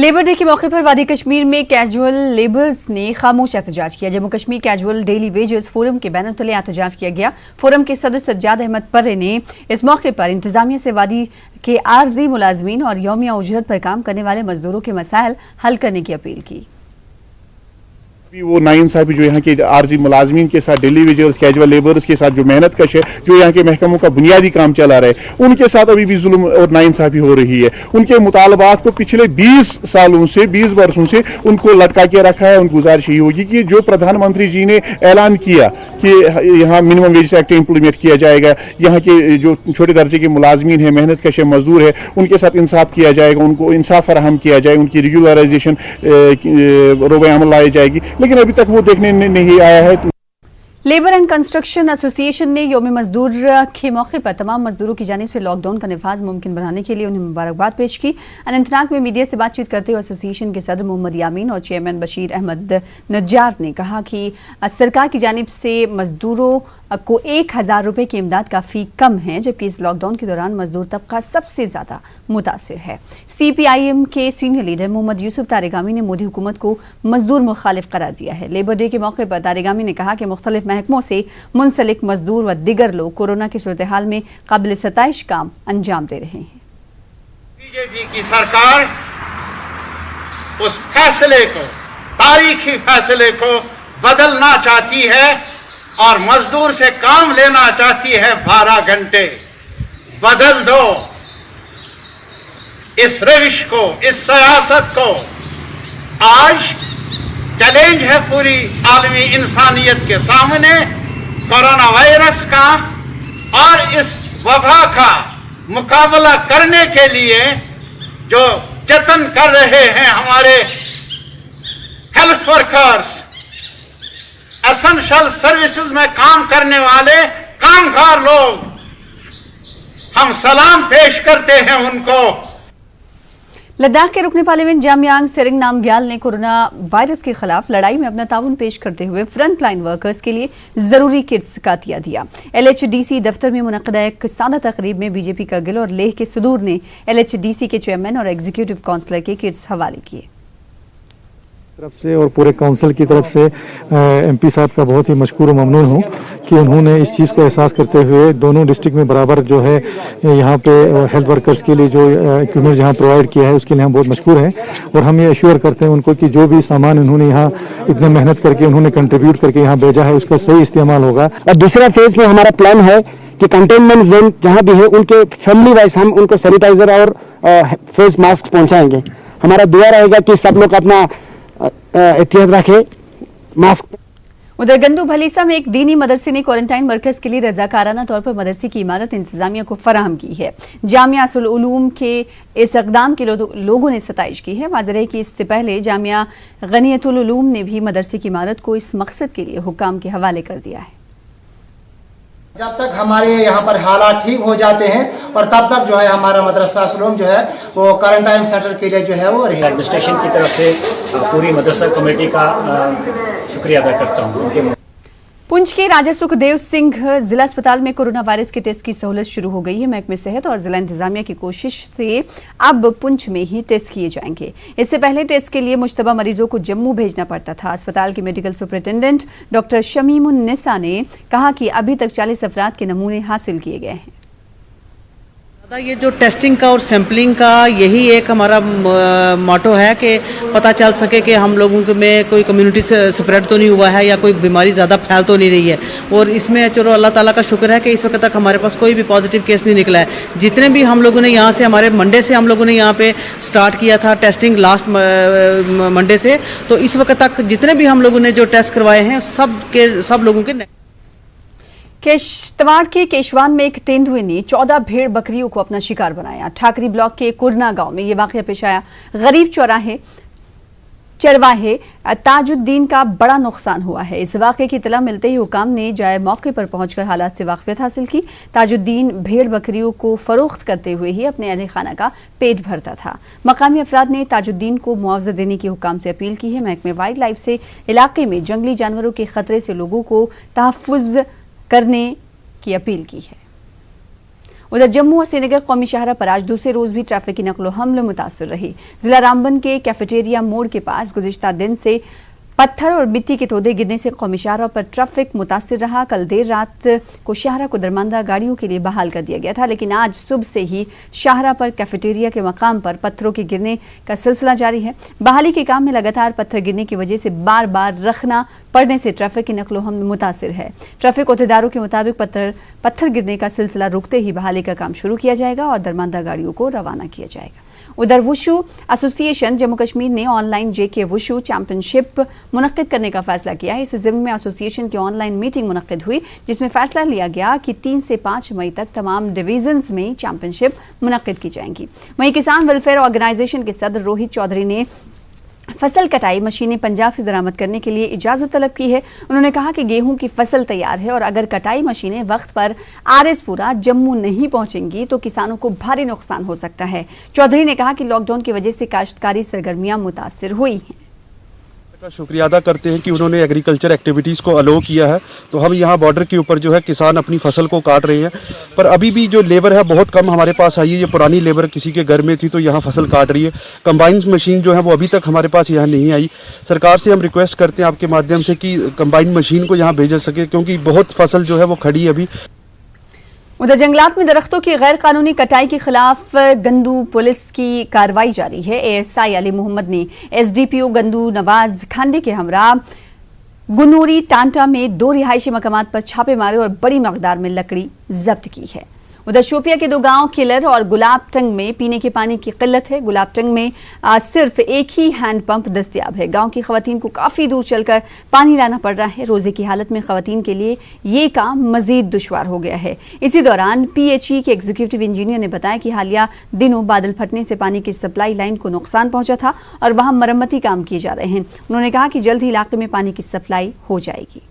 Labour day के मौके पर वादी कश्मीर में कैजुअल लेबर्स ने खामोश एहतजाज किया। Jammu Kashmir casual daily wages forum के बैनर तले एहतजाज किया गया। फोरम के सदस्य सज्जाद अहमद पर्रे ने इस मौके पर इंतजामिया से वादी के आरजी मुलाजमीन और यौमिया उजरत पर काम करने वाले मजदूरों के मसाइल हल करने की अपील की। वो नाइंसाफी जो यहाँ के आरजी मुलाजमीन के साथ, डेली वेजर्स, कैजुअल लेबर्स के साथ जो मेहनत कश है, जो यहाँ के महकमों का बुनियादी काम चला रहा है, उनके साथ अभी भी जुल्म और नाइंसाफी हो रही है। उनके मुतालबात को पिछले 20 सालों से, 20 वर्षों से उनको लटका के रखा है। उनकी गुजारिश यही होगी कि जो प्रधानमंत्री जी ने ऐलान किया कि यहाँ मिनिमम वेजेस एक्ट इंप्लीमेंट किया जाएगा, यहाँ के जो छोटे दर्जे के मुलाजमीन है, मेहनत कश मजदूर है, उनके साथ इंसाफ किया जाएगा, उनको इंसाफ फराहम किया जाएगा, उनकी रेगुलराइजेशन रोबे अमल लाई जाएगी, लेकिन अभी तक वो देखने नहीं आया है। लेबर एंड कंस्ट्रक्शन एसोसिएशन ने यौम मजदूर के मौके पर तमाम मजदूरों की जानिब से लॉकडाउन का नफाज मुमकिन बनाने के लिए उन्हें मुबारकबाद पेश की। अनंतनाग में मीडिया से बातचीत करते हुए एसोसिएशन के सदर मोहम्मद यामीन और चेयरमैन बशीर अहमद नज्जार ने कहा कि सरकार की जानिब से मजदूरों को 1000 रुपए की इमदाद काफ़ी कम है, जबकि इस लॉकडाउन के दौरान मजदूर तबका सबसे ज़्यादा मुतासिर है। CPIM के सीनियर लीडर मोहम्मद यूसुफ तारेगामी ने मोदी हुकूमत को मजदूर मुखालिफ करार दिया है। लेबर डे के मौके पर तारेगामी ने कहा कि मुख्तलिफ महकमों से मुंसलिक मजदूर व दिगर लोग कोरोना की सूरत हाल में काबिल सताइश काम अंजाम दे रहे हैं। बीजेपी की सरकार उस फैसले को, तारीखी फैसले को बदलना चाहती है और मजदूर से काम लेना चाहती है 12 घंटे। बदल दो इस रविश को, इस सियासत को। आज चैलेंज है पूरी आलमी इंसानियत के सामने कोरोना वायरस का, और इस वबा का मुकाबला करने के लिए जो जतन कर रहे हैं हमारे हेल्थ वर्कर्स, एसेंशियल सर्विसेज में काम करने वाले कामगार लोग, हम सलाम पेश करते हैं उनको। लद्दाख के रुकने पार्लियामेंट जामयांग सेरिंग नामग्याल ने कोरोना वायरस के खिलाफ लड़ाई में अपना ताउन पेश करते हुए फ्रंट लाइन वर्कर्स के लिए जरूरी किट्स का अतिया दिया। LHDC दफ्तर में मुनक़दा एक सादा तकरीब में बीजेपी का गिल और लेह के सुदूर ने LHDC के चेयरमैन और एग्जीक्यूटिव काउंसलर के किट्स हवाले किए। तरफ से और पूरे काउंसिल की तरफ से MP साहब का बहुत ही मशकूर और ममनून हूँ कि उन्होंने इस चीज़ को एहसास करते हुए दोनों डिस्ट्रिक्ट में बराबर जो है यहाँ पे हेल्थ वर्कर्स के लिए जो इक्विपमेंट यहाँ प्रोवाइड किया है उसके लिए हम बहुत मशकूर हैं। और हम ये एश्योर करते हैं उनको कि जो भी सामान उन्होंने यहाँ इतने मेहनत करके उन्होंने कंट्रीब्यूट करके यहाँ भेजा है उसका सही इस्तेमाल होगा। और दूसरा फेज में हमारा प्लान है कि कंटेनमेंट जोन जहाँ भी है उनके फैमिली वाइज हम उनको सैनिटाइजर और फेस मास्क पहुँचाएंगे। हमारा दुआ रहेगा कि सब लोग अपना एहतियात रखे, मास्क। उधर गंदू भलीसा में एक दीनी मदरसे ने क्वारंटाइन वर्कर्स के लिए रजाकाराना तौर पर मदरसे की इमारत इंतजामिया को फराहम की है। जामिया असुल उलूम के इस इक़दाम के लोगों ने सताइश की है। वाज़ेह है कि इससे पहले जामिया गनियतुल उलूम ने भी मदरसे की इमारत को इस मकसद के लिए हुक्काम के हवाले कर दिया है। जब तक हमारे यहाँ पर हालात ठीक हो जाते हैं और तब तक जो है हमारा मदरसा असलूम जो है वो क्वारंटाइन सेंटर के लिए जो है वो रहेगा। एडमिनिस्ट्रेशन की तरफ से पूरी मदरसा कमेटी का शुक्रिया अदा करता हूँ। पुंछ के राजा सुखदेव सिंह जिला अस्पताल में कोरोना वायरस के टेस्ट की सहूलत शुरू हो गई है। महकमे सेहत और जिला इंतजामिया की कोशिश से अब पुंछ में ही टेस्ट किए जाएंगे। इससे पहले टेस्ट के लिए मुश्तबा मरीजों को जम्मू भेजना पड़ता था। अस्पताल के मेडिकल सुपरिटेंडेंट डॉक्टर शमीमुन्निसा ने कहा कि अभी तक 40 अफराद के नमूने हासिल किए गए हैं। ये जो टेस्टिंग का और सैम्पलिंग का यही एक हमारा मोटो है कि पता चल सके कि हम लोगों में कोई कम्युनिटी से स्प्रेड तो नहीं हुआ है या कोई बीमारी ज़्यादा फैल तो नहीं रही है। और इसमें चलो अल्लाह ताला का शुक्र है कि इस वक्त तक हमारे पास कोई भी पॉजिटिव केस नहीं निकला है। जितने भी हम लोगों ने यहाँ से, हमारे मंडे से हम लोगों ने यहाँ पे स्टार्ट किया था टेस्टिंग, लास्ट मंडे से, तो इस वक्त तक जितने भी हम लोगों ने जो टेस्ट करवाए हैं सब लोगों के किश्तवाड़ के केशवान में एक तेंदुए ने 14 भेड़ बकरियों को अपना शिकार बनाया। ठाकरी ब्लॉक के कुरना गांव में ये वाकया पेश आया। गरीब चरवाहे ताजुद्दीन का बड़ा नुकसान हुआ है। इस वाकये की इतला मिलते ही हुकाम ने जाए मौके पर पहुंचकर हालात से वाकफियत हासिल की। ताजुद्दीन भेड़ बकरियों को फरोख्त करते हुए ही अपने अहल खाना का पेट भरता था। मकामी अफराद ने ताजुद्दीन को मुआवजा देने की हुकाम से अपील की है। महकमे वाइल्ड लाइफ से इलाके में जंगली जानवरों के खतरे से लोगों को तहफ़्फ़ुज़ करने की अपील की है। उधर जम्मू और श्रीनगर कौमी शाहरा पर आज दूसरे रोज भी ट्रैफिक की नकलो हमलो मुतासर रही। जिला रामबन के कैफेटेरिया मोड़ के पास गुज़िश्ता दिन से पत्थर और मिट्टी के तोदे गिरने से कौमी शाहरा पर ट्रैफिक मुतासिर रहा। कल देर रात को शाहरा को दरमानदा गाड़ियों के लिए बहाल कर दिया गया था, लेकिन आज सुबह से ही शाहरा पर कैफेटेरिया के मकाम पर पत्थरों के गिरने का सिलसिला जारी है। बहाली के काम में लगातार पत्थर गिरने की वजह से बार बार रखना पड़ने से ट्रैफिक की नकलो हम मुतासिर है। ट्रैफिक अहदेदारों के मुताबिक पत्थर गिरने का सिलसिला रुकते ही बहाली का काम शुरू किया जाएगा और दरमानदा गाड़ियों को रवाना किया जाएगा। उधर वुशु एसोसिएशन जम्मू कश्मीर ने ऑनलाइन जेके वुशु चैंपियनशिप मुनक्किद करने का फैसला किया है। इस ज़िम्न में एसोसिएशन की ऑनलाइन मीटिंग मुनक्किद हुई, जिसमें फैसला लिया गया कि 3 से 5 मई तक तमाम डिवीजन्स में चैंपियनशिप मुनक्किद की जाएंगी। वहीं किसान वेलफेयर ऑर्गेनाइजेशन के सदर रोहित चौधरी ने फसल कटाई मशीनें पंजाब से दरामद करने के लिए इजाज़त तलब की है। उन्होंने कहा कि गेहूं की फसल तैयार है और अगर कटाई मशीनें वक्त पर आरएसपुरा जम्मू नहीं पहुंचेंगी तो किसानों को भारी नुकसान हो सकता है। चौधरी ने कहा कि लॉकडाउन की वजह से काश्तकारी सरगर्मियां मुतासिर हुई हैं। का शुक्रिया अदा करते हैं कि उन्होंने एग्रीकल्चर एक्टिविटीज़ को अलो किया है। तो हम यहाँ बॉर्डर के ऊपर जो है किसान अपनी फसल को काट रहे हैं, पर अभी भी जो लेबर है बहुत कम हमारे पास आई है। ये पुरानी लेबर किसी के घर में थी तो यहाँ फसल काट रही है। कंबाइन मशीन जो है वो अभी तक हमारे पास यहाँ नहीं आई। सरकार से हम रिक्वेस्ट करते हैं आपके माध्यम से कि कंबाइन मशीन को यहाँ भेजा सके, क्योंकि बहुत फसल जो है वो खड़ी है अभी। उधर जंगलात में दरख्तों की गैर कानूनी कटाई के खिलाफ गंदू पुलिस की कार्रवाई जारी है। एएसआई अली मोहम्मद ने एसडीपीओ गंदू नवाज खांडे के हमरा गुनूरी टांटा में 2 रिहायशी मकामात पर छापे मारे और बड़ी मकदार में लकड़ी जब्त की है। उधर शोपिया के 2 गांव किलर और गुलाबटंग में पीने के पानी की किल्लत है। गुलाबटंग में सिर्फ एक ही हैंडपंप दस्तयाब है। गांव की खवातीन को काफ़ी दूर चलकर पानी लाना पड़ रहा है। रोज़े की हालत में खवातीन के लिए ये काम मजीद दुश्वार हो गया है। इसी दौरान पीएचई के एग्जीक्यूटिव इंजीनियर ने बताया कि हालिया दिनों बादल फटने से पानी की सप्लाई लाइन को नुकसान पहुंचा था और वहां मरम्मती काम किए जा रहे हैं। उन्होंने कहा कि जल्द ही इलाके में पानी की सप्लाई हो जाएगी।